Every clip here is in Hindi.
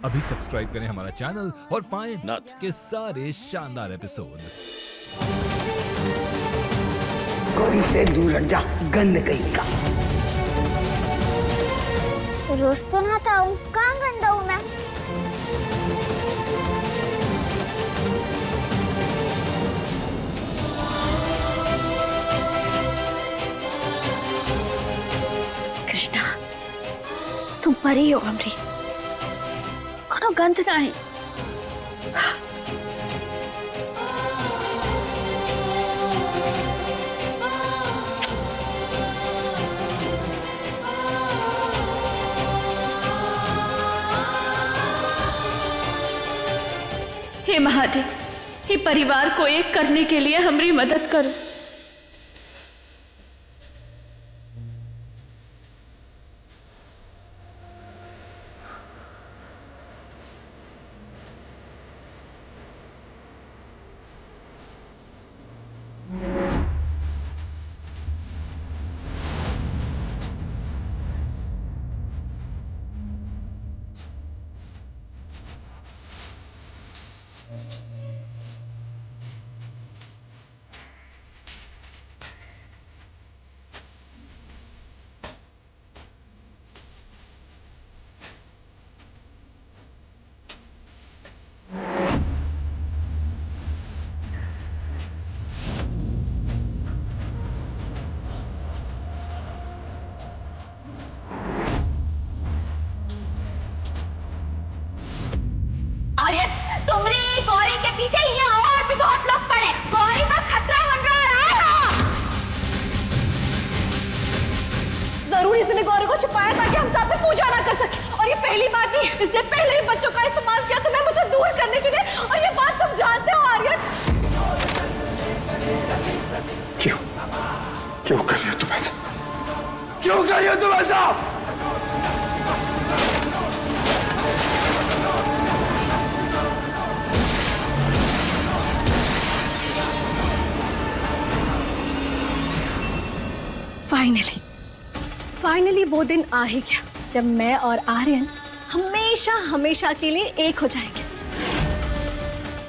अभी सब्सक्राइब करें हमारा चैनल और पाएं नाथ। के सारे शानदार एपिसोड्स। गौरी से दूर हट जा, गंद कहीं का। रोज तो नहाता हूँ, कहाँ गंदा हूँ मैं? कृष्णा, तुम परी हो हमरी, कोनो गंध नहीं। हे महादेव, हे परिवार को एक करने के लिए हमारी मदद करो। तुमरी गौरी के पीछे यहाँ और भी बहुत लोग पड़े। गौरी का खतरा मंडरा रहा है। जरूर इसने गौरी को छुपाया ताकि हम साथ में पूजा ना कर सके। और ये पहली बात नहीं, इसने पहले ही बच्चों का इस्तेमाल किया तुम्हें मुझसे दूर करने के लिए। और ये बात तुम जानते हो आर्यन। क्यों कर रही हो तुम ऐसा? क्यों कर रही हो तुम ऐसा? फाइनली वो दिन आ ही गया जब मैं और आर्यन हमेशा हमेशा के लिए एक हो जाएंगे।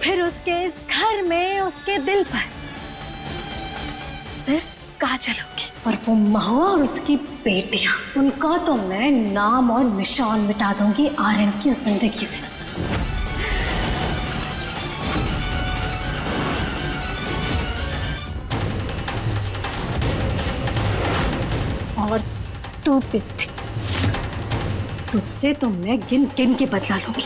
फिर उसके इस घर में, उसके दिल पर सिर्फ काजल होगी। और वो महुआ और उसकी बेटियां, उनका तो मैं नाम और निशान मिटा दूंगी आर्यन की जिंदगी से। और तू पित्ती, तुझसे तो मैं गिन गिन के बदला लूंगी।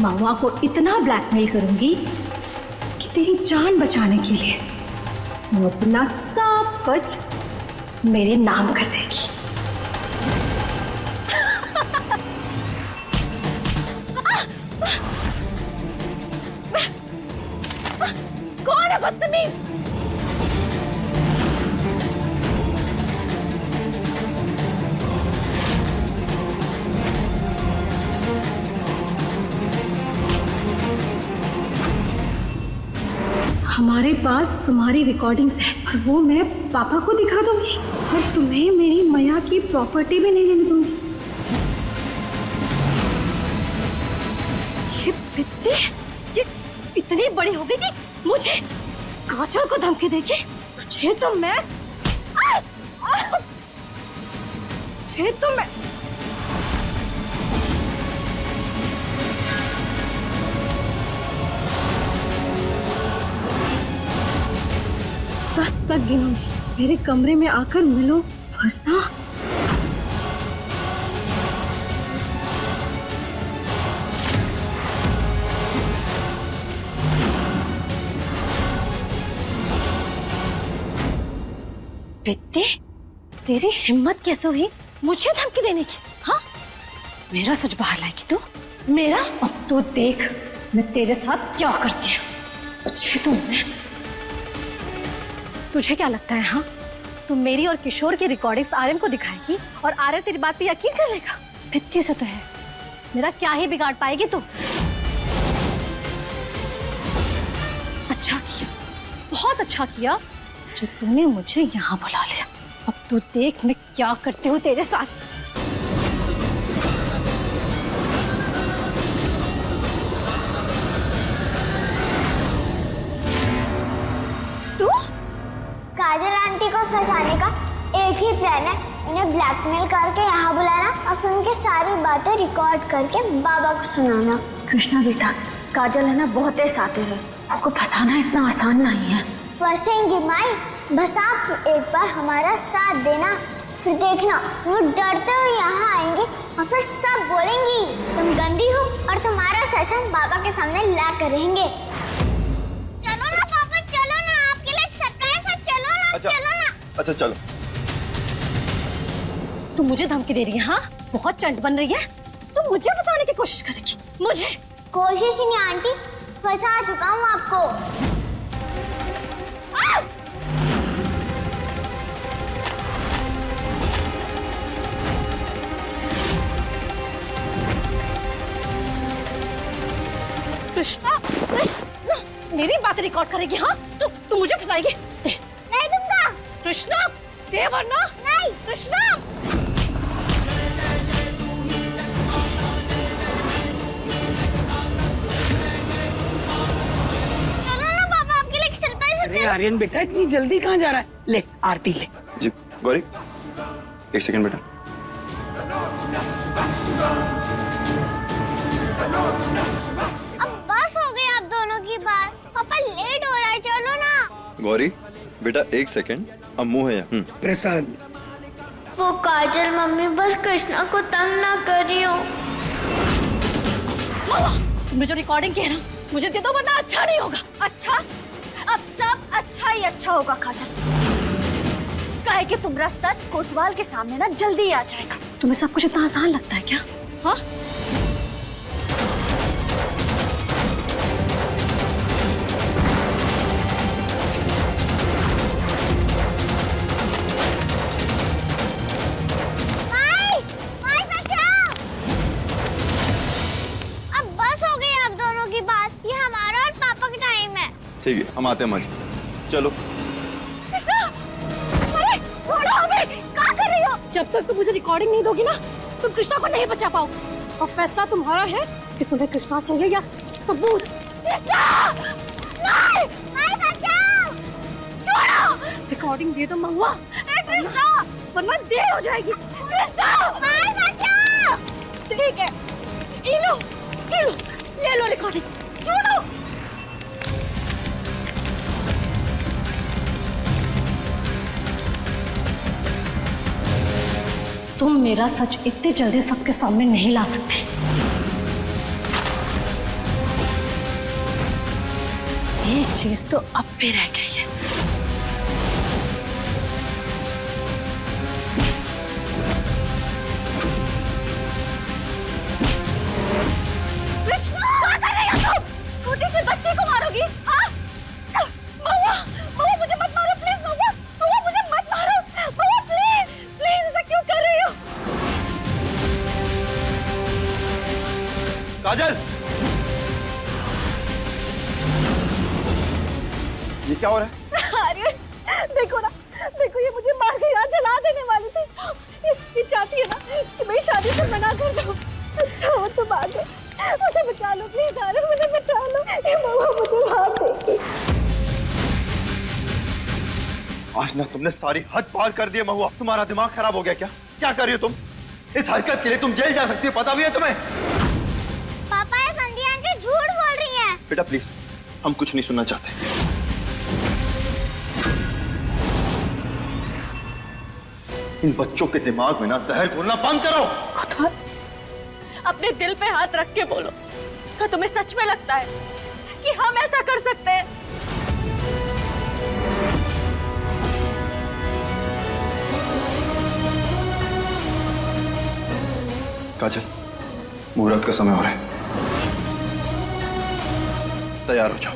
महुआ को इतना ब्लैकमेल करूंगी कि तेरी जान बचाने के लिए वो अपना सब कुछ मेरे नाम कर देगी। कौन है बदतमीज? हमारे पास तुम्हारी रिकॉर्डिंग्स है और वो मैं पापा को दिखा दूंगी और तुम्हें मेरी मैया की प्रॉपर्टी भी नहीं लेने दूंगी। ये बित्ती, ये इतनी बड़ी हो गई कि मुझे काजल को धमकी देगी। तुझे तो मैं दस तक गिनूंगी। मेरे कमरे में आकर मिलो वरना। बित्ती, तेरी हिम्मत कैसे हुई मुझे धमकी देने की? हाँ, मेरा सच बाहर लाएगी तू? मेरा? अब तो देख मैं तेरे साथ क्या करती हूँ। तुझे क्या लगता है? हाँ, तू मेरी और किशोर की रिकॉर्डिंग्स आर्यन को दिखाएगी और आर्यन तेरी बात पे यकीन कर लेगा? बित्ती से तो है, मेरा क्या ही बिगाड़ पाएगी तू? अच्छा किया, बहुत अच्छा किया जो तूने मुझे यहाँ बुला लिया। अब तू देख मैं क्या करती हूँ तेरे साथ। ब्लैकमेल करके यहाँ बुलाना और फिर उनकी सारी बातें रिकॉर्ड करके बाबा को सुनाना। कृष्णा बेटा, काजल है ना बहुत तेज आते हैं, आपको फंसाना इतना आसान नहीं है। फंसेंगी माई, बस आप एक बार हमारा साथ देना, फिर देखना वो डरते हुए यहाँ आएंगे और फिर सब बोलेंगी तुम गंदी हो और तुम्हारा सच हम बाबा के सामने ला कर रहेंगे। चलो ना पापा, चलो ना, आपके लिए सरप्राइज है, चलो ना, चलो ना। अच्छा चलो। तुम मुझे धमकी दे रही है? हाँ, बहुत चंट बन रही है। तुम मुझे फंसाने की कोशिश करेगी? मुझे कोशिश ही नहीं आंटी, फंसा चुका हूँ आपको। कृष्णा, कृष्णा, मेरी बात रिकॉर्ड करेगी? हाँ, तू मुझे फंसाएगी? नहीं दूंगा। कृष्णा, दे वरना। नहीं। कृष्णा, चलो ना पापा, आपके लिए एक सरप्राइज है। अरे आर्यन बेटा, इतनी जल्दी कहाँ जा रहा है? ले आरती ले। जी गौरी, एक सेकंड बेटा। अब बस हो गई आप दोनों की बात, पापा लेट हो रहा है, चलो ना। गौरी बेटा एक सेकंड, अम्मू है यहाँ। प्रसाद, वो काजल मम्मी बस कृष्णा को तंग ना करियो। तुमने जो रिकॉर्डिंग की है ना, मुझे दे दो वरना अच्छा नहीं होगा। अच्छा, अब सब अच्छा ही अच्छा होगा काजल, काहे कि तुम्हारा सच कोतवाल के सामने ना जल्दी आ जाएगा। तुम्हें सब कुछ इतना आसान लगता है क्या? हाँ, ठीक है, हम आते हैं माजी। चलो। अरे, कहाँ चल रही हो? जब तक तुम मुझे रिकॉर्डिंग नहीं दोगी ना, तुम कृष्णा को नहीं बचा पाओ। और फैसला तुम्हारा है कि तुम्हें कृष्णा चाहिए या सबूत। रिकॉर्डिंग दे दो महुआ, वरना देर हो जाएगी। ठीक है, ये लो, ले लो रिकॉर्डिंग, छोड़ो। तुम मेरा सच इतनी जल्दी सबके सामने नहीं ला सकती। एक चीज तो अब भी रह गई है। कृष्णा, क्या कर रही हो तुम? छोटी सी बच्ची को मारोगी? हाँ? महुआ, महुआ मुझे मत मारो प्लीज। महुआ, महुआ मुझे मत मारो। महुआ प्लीज, प्लीज ऐसा क्यों कर रही हो? काजल, ये क्या हो रहा है? अरे देखो ना, देखो ये मुझे मार के यहाँ जला देने वाली थी। ये चाहती है ना कि मैं शादी से मना कर दूं। अच्छा तुम आ गए, मुझे बचा लो प्लीज। अरे मुझे बचा लो, ये महुआ मुझे मार देगी। आज ना तुमने सारी हद पार कर दी है महुआ। तुम्हारा दिमाग खराब हो गया क्या? क्या कर रही हो तुम? इस हरकत के लिए तुम जेल जा सकती हो, पता भी है तुम्हें? पापा ये संध्या आंटी झूठ बोल रही हैं। बेटा प्लीज, हम कुछ नहीं सुनना चाहते। इन बच्चों के दिमाग में ना जहर घोलना बंद करो। अपने दिल पे हाथ रख के बोलो, क्या तुम्हें सच में लगता है कि हम ऐसा कर सकते हैं? काजल, मुहूर्त का समय हो रहा है, तैयार हो जाओ।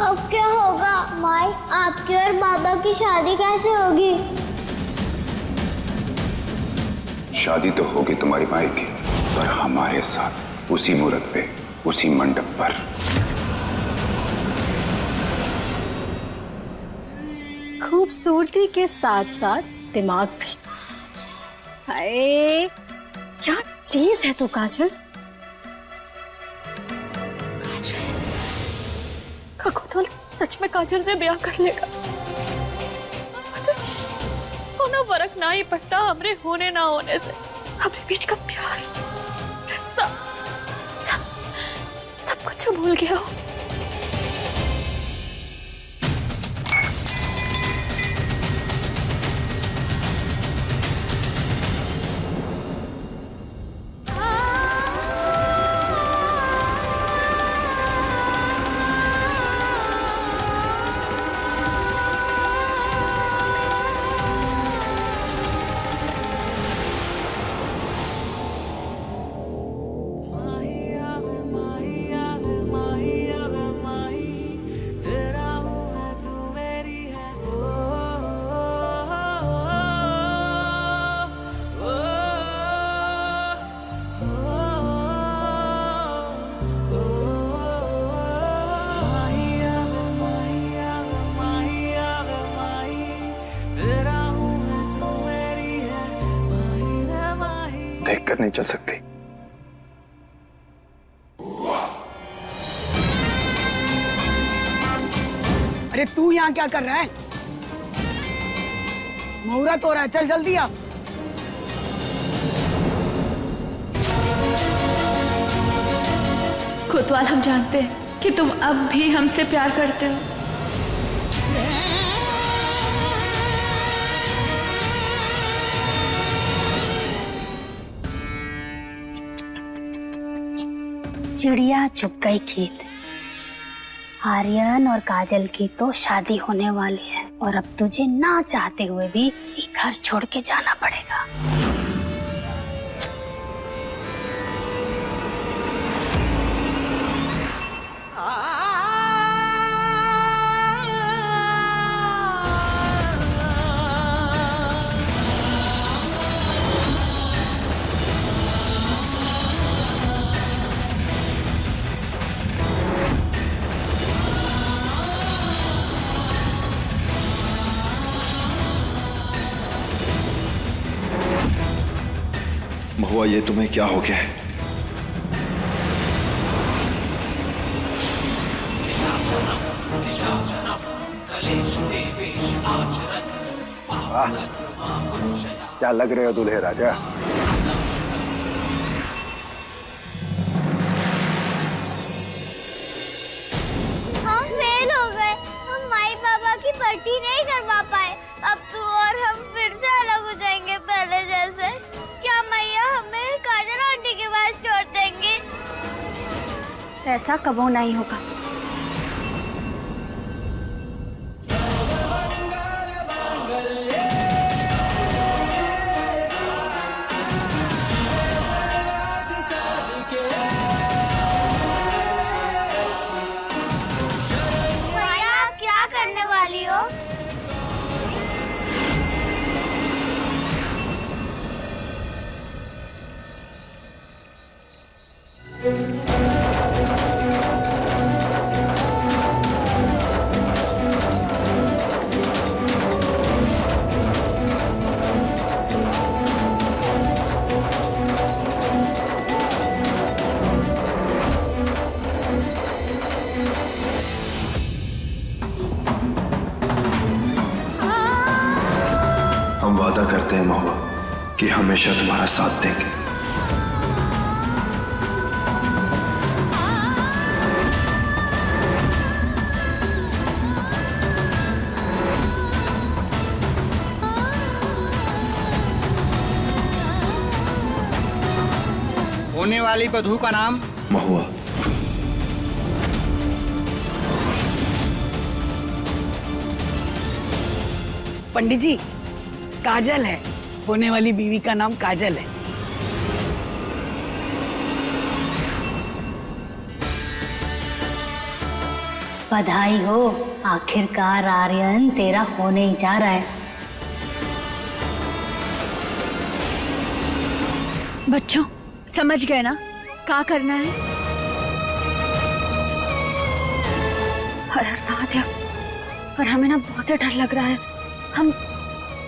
अब क्या होगा माई? आपकी और बाबा की शादी कैसे होगी? शादी तो होगी तुम्हारी माई की, पर हमारे साथ, उसी मुहूर्त पे, उसी मंडप पर। खूबसूरती के साथ साथ दिमाग भी। हाय क्या चीज है तू काजल। कोतवाल सच में काजल से ब्याह कर लेगा। उसे होना फर्क ना ही पड़ता हमरे होने ना होने से। हमारे बीच का प्यार, रिश्ता, सब कुछ भूल गया हो। देखकर नहीं चल सकती। अरे तू यहाँ क्या कर रहा है? मुहूर्त हो रहा है, चल जल्दी आ। कोतवाल हम जानते हैं कि तुम अब भी हमसे प्यार करते हो। चिड़िया चुग गई खेत। आर्यन और काजल की तो शादी होने वाली है और अब तुझे ना चाहते हुए भी ये घर छोड़ के जाना पड़ेगा। महुआ, ये तुम्हें क्या हो गया है? क्या लग रहे हो दूल्हे राजा? हम फेल हो गए। हम माई पापा की पार्टी नहीं करवा पाए। अब तू और हम फिर से अलग हो जाएंगे पहले जैसे। क्या मैया हमें काजल आंटी के पास छोड़ देंगे? ऐसा कबो नहीं होगा। मैया आप क्या करने वाली हो? हम वादा करते हैं महुआ कि हमेशा तुम्हारा साथ देंगे। होने वाली बधू का नाम महुआ। पंडित जी, काजल है। होने वाली बीवी का नाम काजल है। बधाई हो, आखिरकार आर्यन तेरा होने ही जा रहा है। बच्चों समझ गए ना क्या करना है? हर हर महादेव, पर हमें ना बहुत ही डर लग रहा है। हम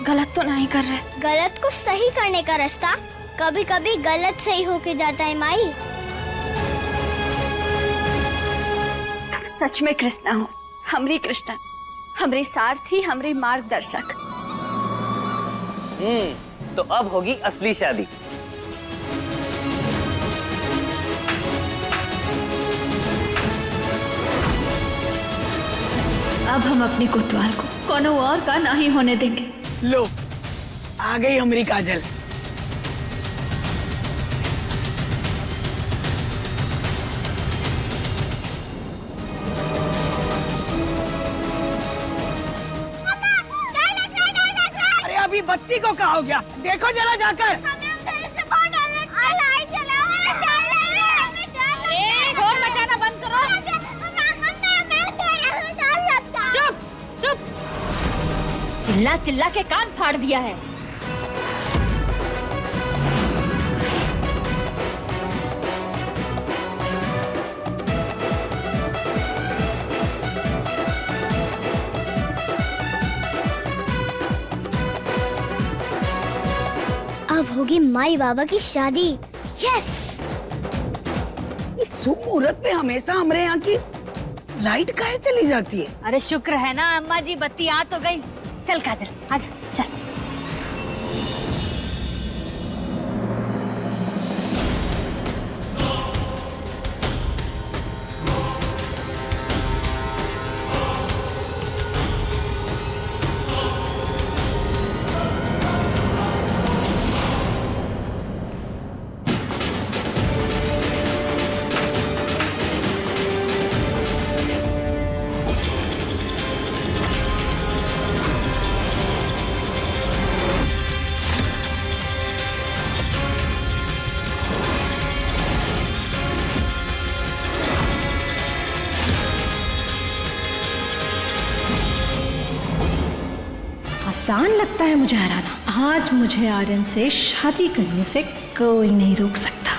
गलत तो नहीं कर रहे? गलत को सही करने का रास्ता कभी कभी गलत सही होके जाता है माई। तुम सच में कृष्णा हो, हमरी कृष्णा, हमरी सारथी, हमरी मार्गदर्शक। तो अब होगी असली शादी। अब हम अपनी कोतवाल को कोनो और का नहीं होने देंगे। लो, आ गई हमारी काजल। अरे अभी बत्ती को कहा हो गया, देखो जरा जाकर। शोर मचाना बंद करो। चुप चुप, चिल्ला चिल्ला के कान फाड़ दिया है। अब होगी माई बाबा की शादी। यस। इस शुभ मुहूर्त में हमेशा हमारे यहाँ की लाइट काहे चली जाती है? अरे शुक्र है ना अम्मा जी, बत्ती आ तो गई। चल काजल, आजा चल। आसान लगता है मुझे हराना। आज मुझे आर्यन से शादी करने से कोई नहीं रोक सकता।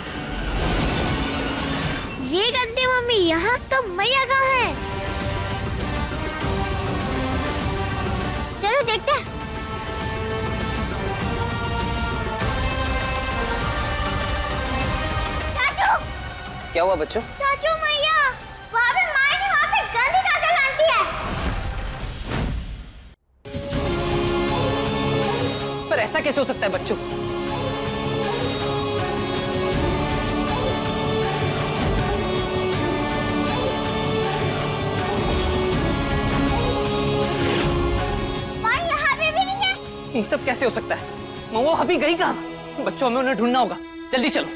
ये गंदी मम्मी यहाँ, तो मैया कहाँ है? चलो देखते हैं। चाचू, क्या हुआ बच्चों? चाचू मैया, वहाँ पे माई नहीं, वहाँ पे गंदी काजल आंटी है। पर ऐसा कैसे हो सकता है बच्चों? माई यहाँ पे भी नहीं है। ये सब कैसे हो सकता है? वो अभी गई कहाँ? बच्चों, हमें उन्हें ढूंढना होगा, जल्दी चलो।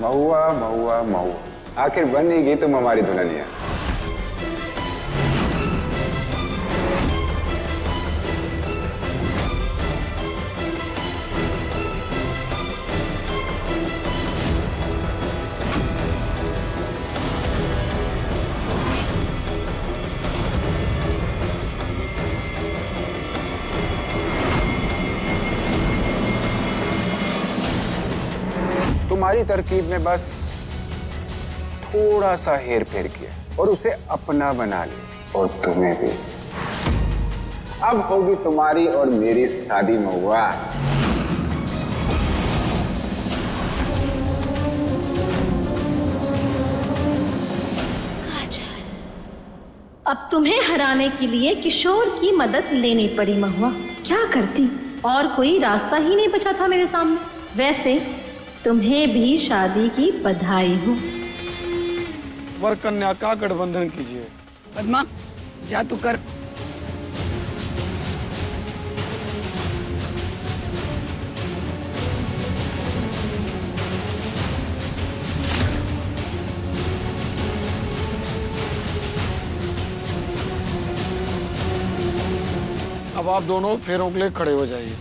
महुआ महुआ महुआ, आखिर बन ही गई तुम हमारी दुल्हनिया। तुम्हारी तरकीब में बस थोड़ा सा हेर फेर किया और उसे अपना बना लिया। और तुम्हें भी। अब होगी तुम्हारी और मेरी शादी महुआ। अब तुम्हें हराने के लिए किशोर की मदद लेनी पड़ी महुआ। क्या करती, और कोई रास्ता ही नहीं बचा था मेरे सामने। वैसे तुम्हें भी शादी की बधाई हो। वर कन्या का गठबंधन कीजिए। पद्मा, जा तू कर। अब आप दोनों फेरों के लिए खड़े हो जाइए।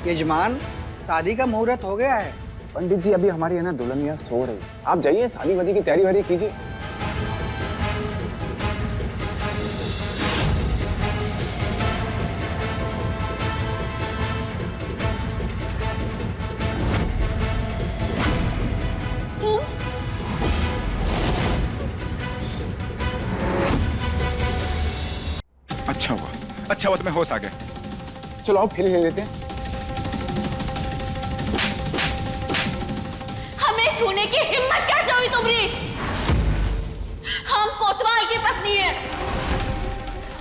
यजमान, शादी का मुहूर्त हो गया है। पंडित जी, अभी हमारी है ना दुल्हनिया सो रही। आप जाइए, शादी वादी की तैयारी वारी कीजिए। अच्छा हुआ तुम्हें होश आ गया। चलो आओ फिर ले लेते हैं। हमें छूने की हिम्मत कैसे हुई तुम्हारी? हम कोतवाल की पत्नी है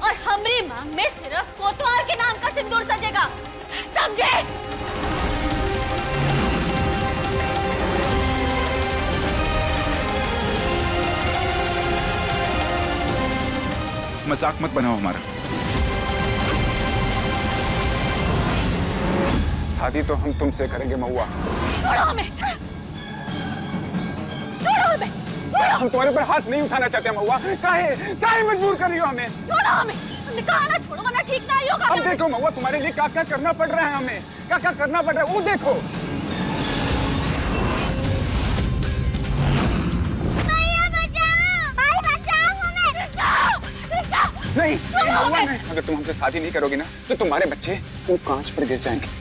और हमारी मांग में सिर्फ कोतवाल के नाम का सिंदूर सजेगा, समझे? मजाक मत बनाओ हमारा। शादी तो हम तुमसे करेंगे महुआ। छोड़ो हमें, छोड़ो हमें, छोड़ो। हम तुम्हारे ऊपर हाथ नहीं उठाना चाहते महुआ। काहे मजबूर कर रही हो हमें? छोड़ो हमें, हमने कहा ना छोड़ो वरना ठीक नहीं होगा। अब देखो महुआ, तुम्हारे लिए क्या क्या करना पड़ रहा है हमें, क्या क्या करना पड़ रहा है वो देखो। नहीं महुआ नहीं। अगर तुम हमसे शादी नहीं करोगी ना तो तुम्हारे बच्चे वो कांच पर गिर जाएंगे।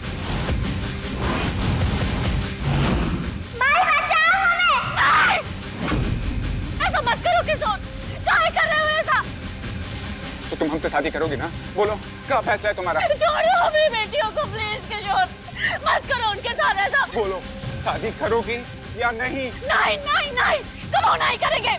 ऐसा मत करो किशोर, काहे कर रहे हो ऐसा? तो तुम हमसे शादी करोगी ना? बोलो क्या फैसला है तुम्हारा? छोड़ो हमारी बेटियों को प्लीज किशोर, मत करो उनके साथ ऐसा। बोलो शादी करोगी या नहीं? नहीं नहीं नहीं, कब नहीं करेंगे।